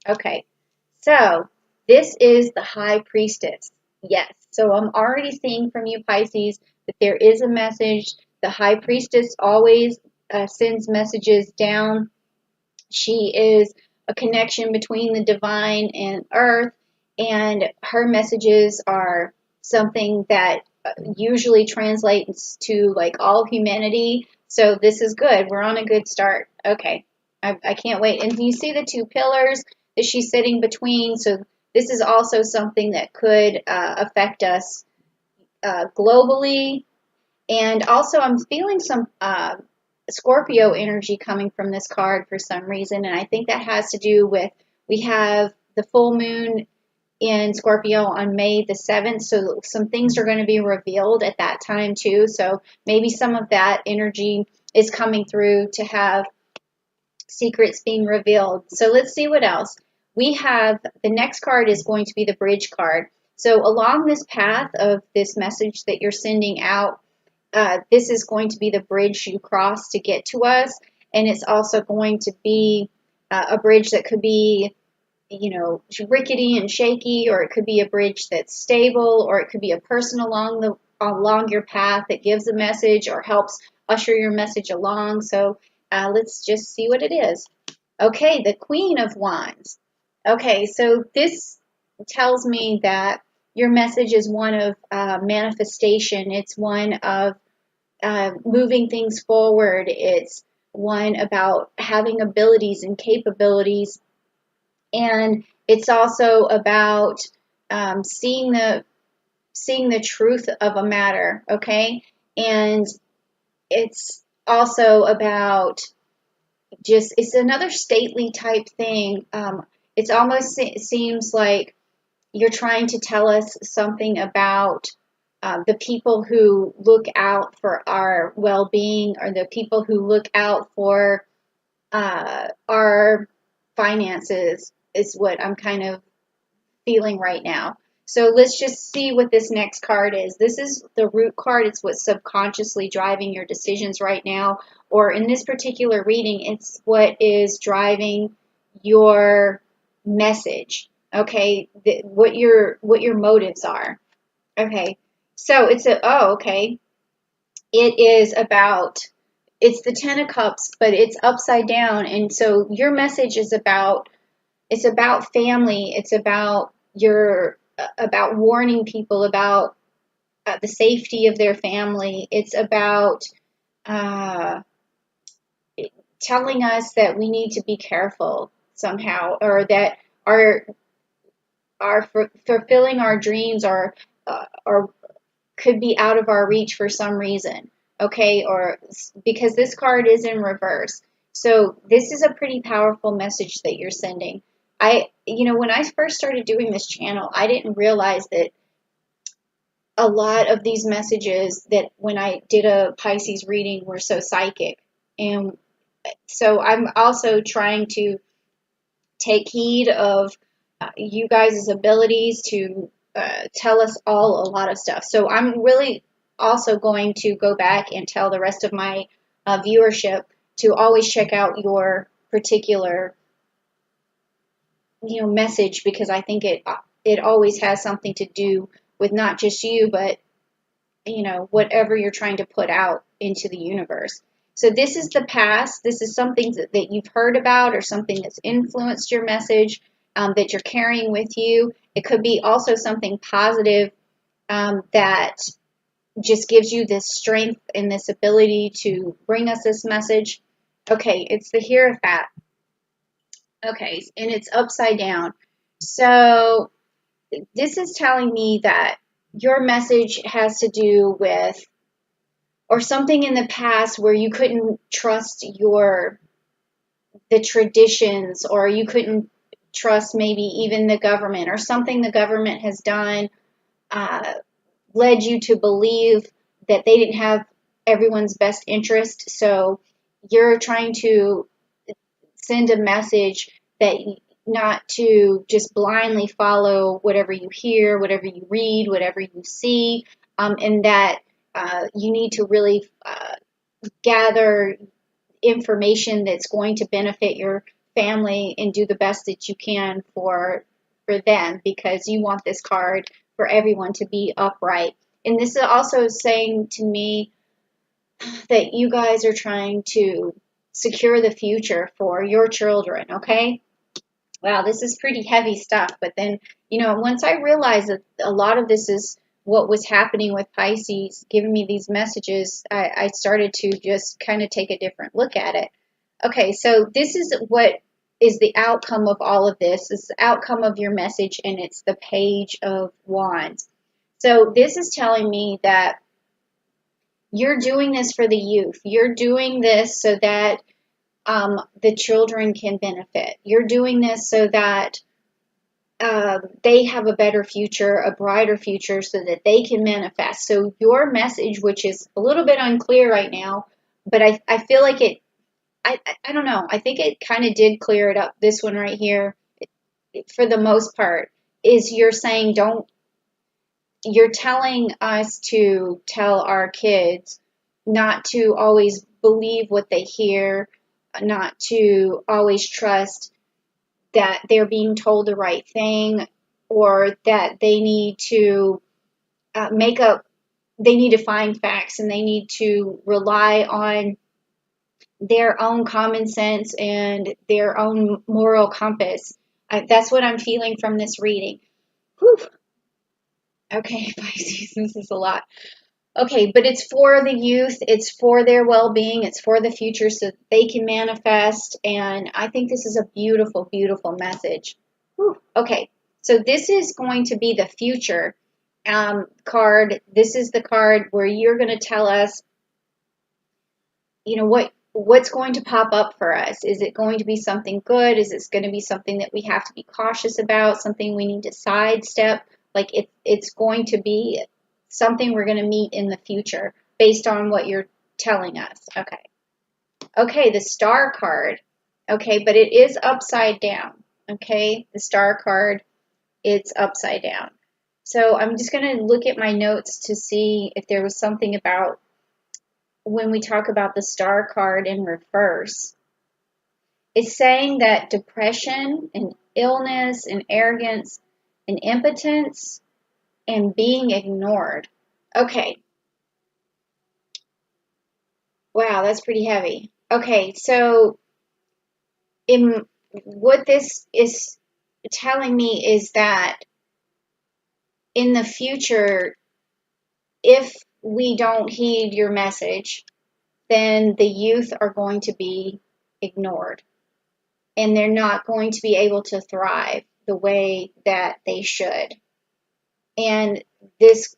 Okay, so this is the High Priestess. Yes, so I'm already seeing from you, Pisces, that there is a message. The High Priestess always sends messages down. She is a connection between the divine and earth, and her messages are something that usually translates to like all humanity. So this is good. We're on a good start. Okay. I can't wait. And you see the two pillars that she's sitting between. So this is also something that could affect us globally. And also, I'm feeling some Scorpio energy coming from this card for some reason, and I think that has to do with we have the full moon in Scorpio on May the 7th, so some things are going to be revealed at that time too. So maybe some of that energy is coming through to have secrets being revealed. So let's see what else. We have the next card is going to be the bridge card. So along this path of this message that you're sending out, this is going to be the bridge you cross to get to us, and it's also going to be a bridge that could be, rickety and shaky, or it could be a bridge that's stable, or it could be a person along your path that gives a message or helps usher your message along. So let's just see what it is. Okay, the Queen of Wands. Okay, so this tells me that your message is one of manifestation. It's one of moving things forward. It's one about having abilities and capabilities, and it's also about seeing the truth of a matter. Okay, and it's also about just it's another stately type thing. It's almost seems like you're trying to tell us something about the people who look out for our well-being, or the people who look out for our finances, is what I'm kind of feeling right now. So let's just see what this next card is. This is the root card. It's what's subconsciously driving your decisions right now. Or in this particular reading, it's what is driving your message. Okay, what your motives are. Okay, so okay. It is about it's the Ten of Cups, but it's upside down, and so your message is about family. It's about warning people about the safety of their family. It's about uh, telling us that we need to be careful somehow, or that our fulfilling our dreams are could be out of our reach for some reason. Okay, or because this card is in reverse. So this is a pretty powerful message that you're sending. When I first started doing this channel, I didn't realize that a lot of these messages that when I did a Pisces reading were so psychic. And so I'm also trying to take heed of you guys' abilities to tell us all a lot of stuff. So I'm really also going to go back and tell the rest of my viewership to always check out your particular message, because I think it always has something to do with not just you, but whatever you're trying to put out into the universe. So this is the past. This is something that you've heard about, or something that's influenced your message, that you're carrying with you. It could be also something positive that just gives you this strength and this ability to bring us this message. Okay, it's the Hierophant. Okay, and it's upside down. So this is telling me that your message has to do with or something in the past where you couldn't trust the traditions, or you couldn't trust maybe even the government, or something the government has done uh, led you to believe that they didn't have everyone's best interest. So you're trying to send a message that not to just blindly follow whatever you hear, whatever you read, whatever you see, and that you need to really gather information that's going to benefit your family and do the best that you can for them, because you want this card for everyone to be upright. And this is also saying to me that you guys are trying to secure the future for your children, okay? Wow, this is pretty heavy stuff. But then, once I realized that a lot of this is what was happening with Pisces, giving me these messages, I started to just kind of take a different look at it. Okay, so this is what is the outcome of all of this. It's the outcome of your message, and it's the Page of Wands. So this is telling me that you're doing this for the youth. You're doing this so that the children can benefit. You're doing this so that they have a better future, a brighter future, so that they can manifest. So your message, which is a little bit unclear right now, but I feel like I don't know. I think it kind of did clear it up. This one right here, for the most part, is you're saying you're telling us to tell our kids not to always believe what they hear, not to always trust that they're being told the right thing, or that they need to they need to find facts, and they need to rely on their own common sense and their own moral compass. That's what I'm feeling from this reading. Whew. Okay, Pisces, this is a lot. Okay, but it's for the youth, it's for their well-being, it's for the future so that they can manifest, and I think this is a beautiful, beautiful message. Whew. Okay, so this is going to be the future card. This is the card where you're going to tell us, what's going to pop up for us. Is it going to be something good? Is it going to be something that we have to be cautious about, something we need to sidestep? Like it's going to be something we're going to meet in the future based on what you're telling us. Okay, the Star card. Okay, but it is upside down. Okay, the Star card, it's upside down. So I'm just going to look at my notes to see if there was something about when we talk about the Star card in reverse. It's saying that depression and illness and arrogance and impotence and being ignored. Okay. Wow, that's pretty heavy. Okay, so what this is telling me is that in the future, if we don't heed your message, then the youth are going to be ignored, and they're not going to be able to thrive the way that they should. And this,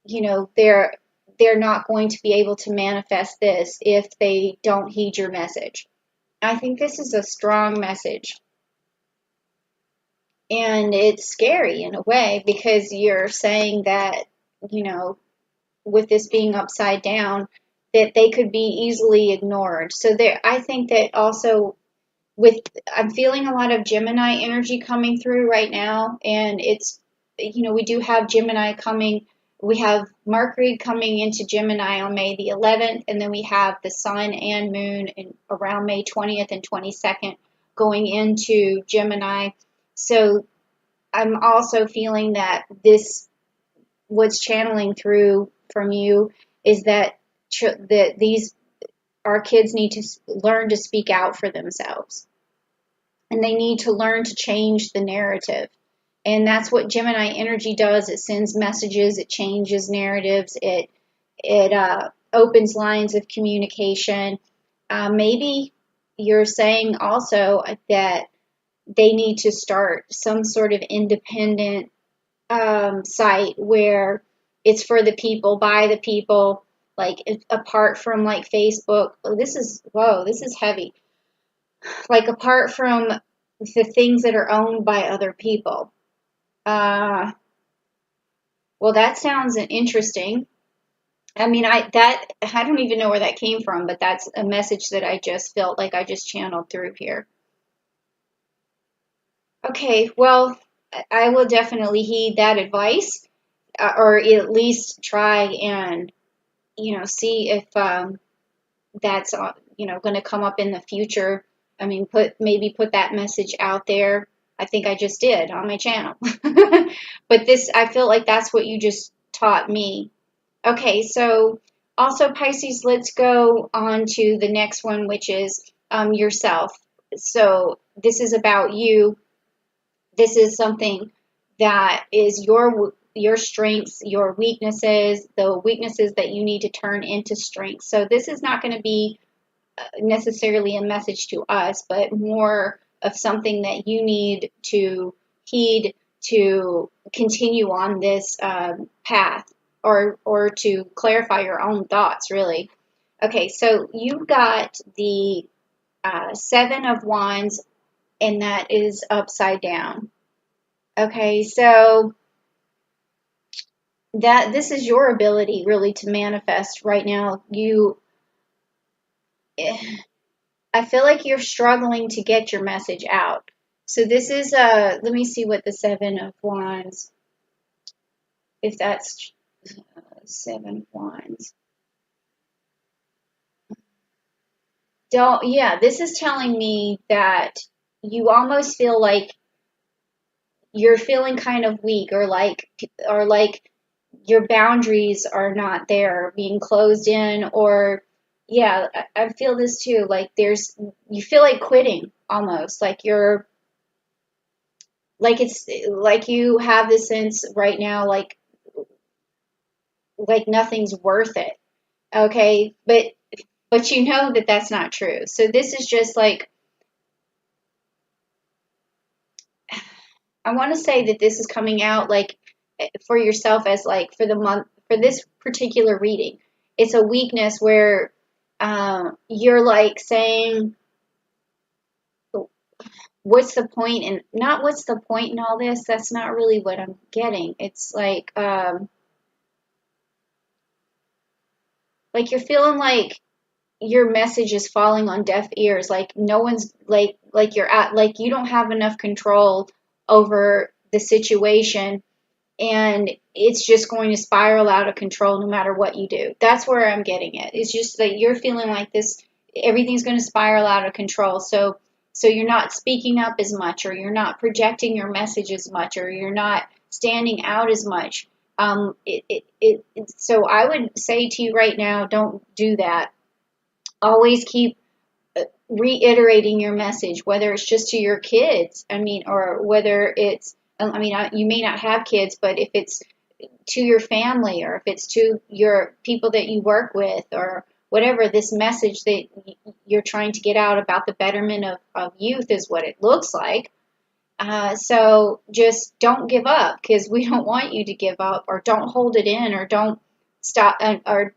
they're not going to be able to manifest this if they don't heed your message. I think this is a strong message. And it's scary in a way, because you're saying that, with this being upside down, that they could be easily ignored. So I think that also I'm feeling a lot of Gemini energy coming through right now, and it's, we do have Gemini coming. We have Mercury coming into Gemini on May the 11th, and then we have the Sun and Moon around May 20th and 22nd going into Gemini. So I'm also feeling that what's channeling through from you is that our kids need to learn to speak out for themselves, and they need to learn to change the narrative. And that's what Gemini energy does. It sends messages, it changes narratives, it opens lines of communication. Maybe you're saying also that they need to start some sort of independent site where it's for the people, by the people, like apart from like Facebook. This is heavy. Like apart from the things that are owned by other people. Well, that sounds interesting. I mean, I don't even know where that came from, but that's a message that I just felt like I just channeled through here. Okay, well, I will definitely heed that advice, or at least try and, see if that's, going to come up in the future. I mean, maybe put that message out there. I think I just did on my channel. But I feel like that's what you just taught me. Okay, so also Pisces, let's go on to the next one, which is yourself. So this is about you. This is something that is your strengths, your weaknesses, the weaknesses that you need to turn into strengths. So this is not going to be necessarily a message to us, but more of something that you need to heed to continue on this path, or to clarify your own thoughts, really. Okay, so you got the Seven of Wands, and that is upside down. Okay, so this is your ability really to manifest right now. I feel like you're struggling to get your message out. So this is let me see what the Seven of Wands, if that's Seven of Wands. Yeah, this is telling me that you almost feel like you're feeling kind of weak, or like your boundaries are not there, being closed in, or yeah, I feel this too. Like you feel like quitting almost, it's like you have this sense right now, like nothing's worth it. Okay, but you know that that's not true. So this is just like, I want to say that this is coming out like for yourself, as like for the month, for this particular reading. It's a weakness where you're like saying, what's the point? And not what's the point in all this. That's not really what I'm getting. It's like you're feeling like your message is falling on deaf ears, like no one's like you're at, like you don't have enough control over the situation, and it's just going to spiral out of control no matter what you do. That's where I'm getting it. It's just that you're feeling like this, everything's going to spiral out of control. So you're not speaking up as much, or you're not projecting your message as much, or you're not standing out as much. So I would say to you right now, don't do that. Always keep reiterating your message, whether it's just to your kids, I mean, or whether it's, I mean, you may not have kids, but if it's to your family, or if it's to your people that you work with, or whatever, this message that you're trying to get out about the betterment of youth is what it looks like. So just don't give up, because we don't want you to give up, or don't hold it in, or don't stop, or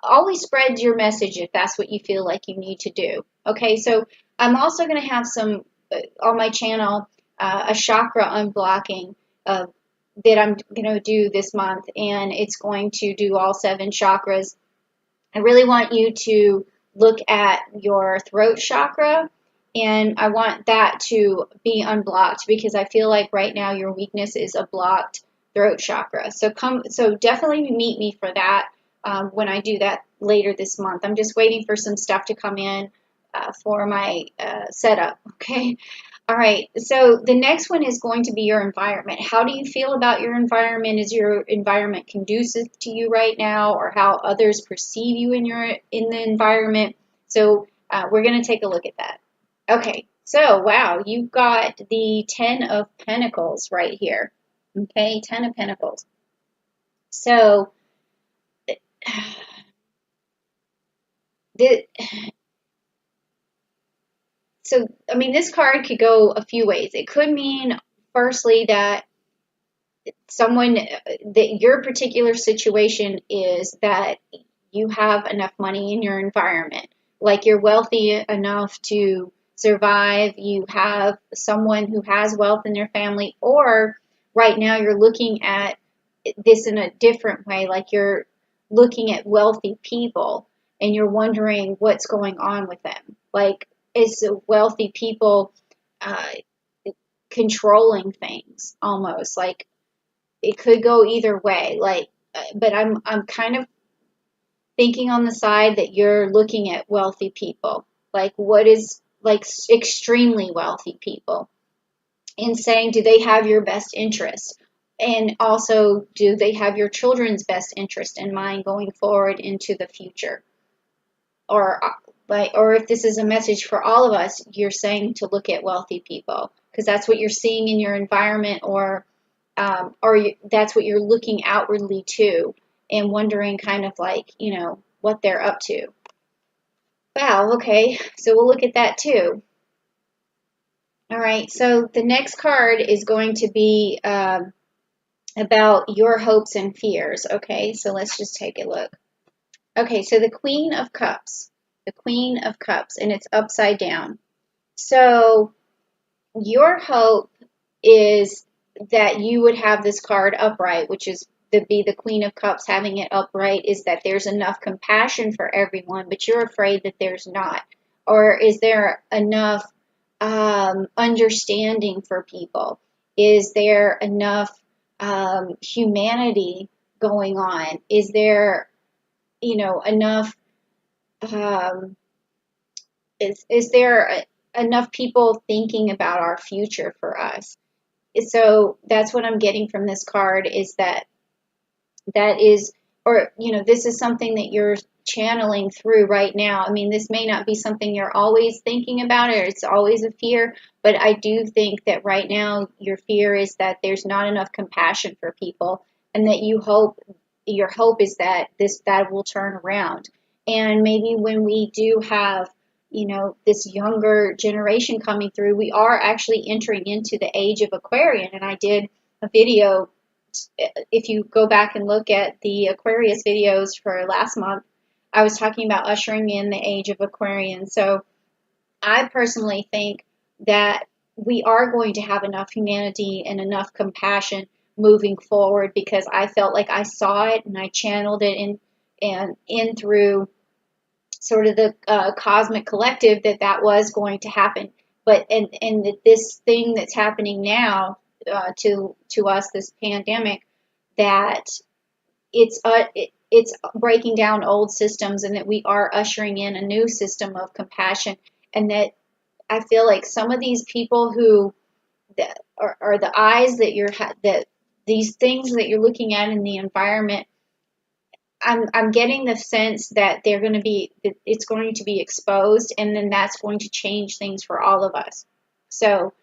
always spread your message if that's what you feel like you need to do. Okay, so I'm also going to have some on my channel, a chakra unblocking that I'm going to do this month, and it's going to do all 7 chakras. I really want you to look at your throat chakra, and I want that to be unblocked, because I feel like right now your weakness is a blocked throat chakra. So definitely meet me for that when I do that later this month. I'm just waiting for some stuff to come in for my setup. Okay. All right. So the next one is going to be your environment. How do you feel about your environment? Is your environment conducive to you right now, or how others perceive you in the environment? So we're going to take a look at that. Okay. So wow, you've got the 10 of Pentacles right here. Okay, 10 of Pentacles. So the So, I mean, this card could go a few ways. It could mean, firstly, that that your particular situation is that you have enough money in your environment. Like you're wealthy enough to survive, you have someone who has wealth in their family, or right now you're looking at this in a different way. Like you're looking at wealthy people and you're wondering what's going on with them. Like, is wealthy people uh, controlling things almost? Like it could go either way. But I'm kind of thinking on the side that you're looking at wealthy people. Like, what is like extremely wealthy people, and saying, do they have your best interest? And also, do they have your children's best interest in mind going forward into the future? Or if this is a message for all of us, you're saying to look at wealthy people because that's what you're seeing in your environment, or that's what you're looking outwardly to and wondering kind of like, what they're up to. Wow, okay, so we'll look at that too. All right, so the next card is going to be about your hopes and fears. Okay, so let's just take a look. Okay, so the Queen of Cups. The Queen of Cups, and it's upside down. So your hope is that you would have this card upright, which is the Queen of Cups having it upright, is that there's enough compassion for everyone, but you're afraid that there's not. Or is there enough understanding for people? Is there enough humanity going on? Is there, enough, um, is there enough people thinking about our future for us? So that's what I'm getting from this card, is that is, or, this is something that you're channeling through right now. I mean, this may not be something you're always thinking about, or it's always a fear, but I do think that right now your fear is that there's not enough compassion for people, and that your hope is that that will turn around. And maybe when we do have, this younger generation coming through, we are actually entering into the age of Aquarian. And I did a video, if you go back and look at the Aquarius videos for last month, I was talking about ushering in the age of Aquarian. So I personally think that we are going to have enough humanity and enough compassion moving forward, because I felt like I saw it and I channeled it in through sort of the cosmic collective, that was going to happen. But and that this thing that's happening now, to us, this pandemic, that it's breaking down old systems, and that we are ushering in a new system of compassion. And that I feel like some of these people who that are the eyes that these things that you're looking at in the environment, I'm getting the sense that it's going to be exposed, and then that's going to change things for all of us. So,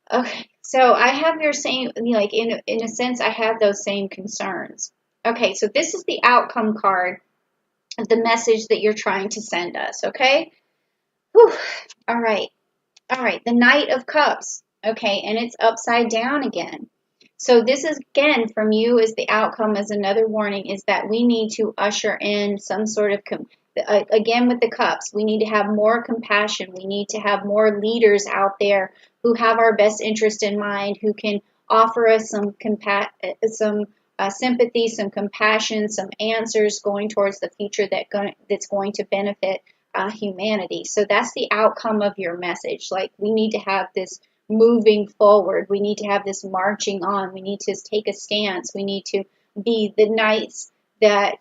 okay, so I have your same, like, in a sense, I have those same concerns. Okay, so this is the outcome card of the message that you're trying to send us, okay? Whew. All right. All right, the Knight of Cups. Okay, and it's upside down again. So this is, again, from you as the outcome, as another warning, is that we need to usher in some sort of, again with the cups, we need to have more compassion. We need to have more leaders out there who have our best interest in mind, who can offer us some sympathy, some compassion, some answers going towards the future that's going to benefit humanity. So that's the outcome of your message. Like, we need to have this moving forward. We need to have this marching on. We need to take a stance. We need to be the knights that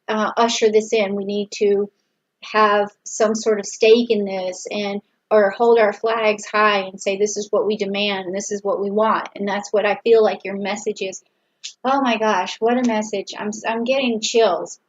usher this in. We need to have some sort of stake in this, or hold our flags high and say, this is what we demand and this is what we want. And that's what I feel like your message is. Oh my gosh, what a message. I'm getting chills.